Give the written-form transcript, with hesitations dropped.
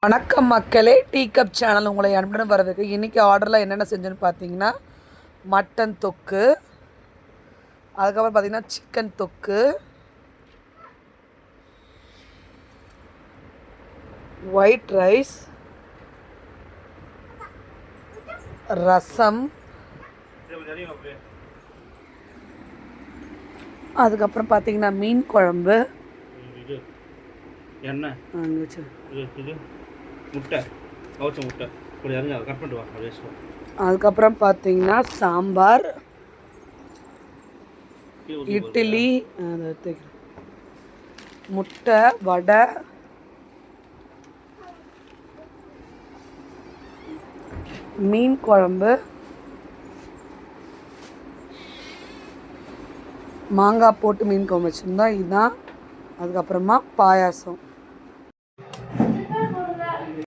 வணக்கம் மக்களே, tea cup channel உங்களை அன்புடன் வரவேற்கு. இன்றைக்கி ஆர்டரில் என்னென்ன செஞ்சேன்னு பார்த்தீங்கன்னா, மட்டன் தொக்கு, அதுக்கப்புறம் பார்த்தீங்கன்னா சிக்கன் தொக்கு, ஒயிட் ரைஸ், ரசம், அதுக்கப்புறம் பார்த்தீங்கன்னா மீன் குழம்பு, எண்ணெய் முட்டை கவுச்ச முட்டை இப்படி அறிஞ்சு அதை கட் பண்ணிட்டு வா வேஸ்ட். அதுக்கப்புறம் பார்த்தீங்கன்னா சாம்பார், இட்லி, முட்டை, வடை, மீன் குழம்பு, மாங்காய் போட்டு மீன் குழம்பு வச்சுருந்தோம். இதுதான். அதுக்கப்புறமா பாயாசம்.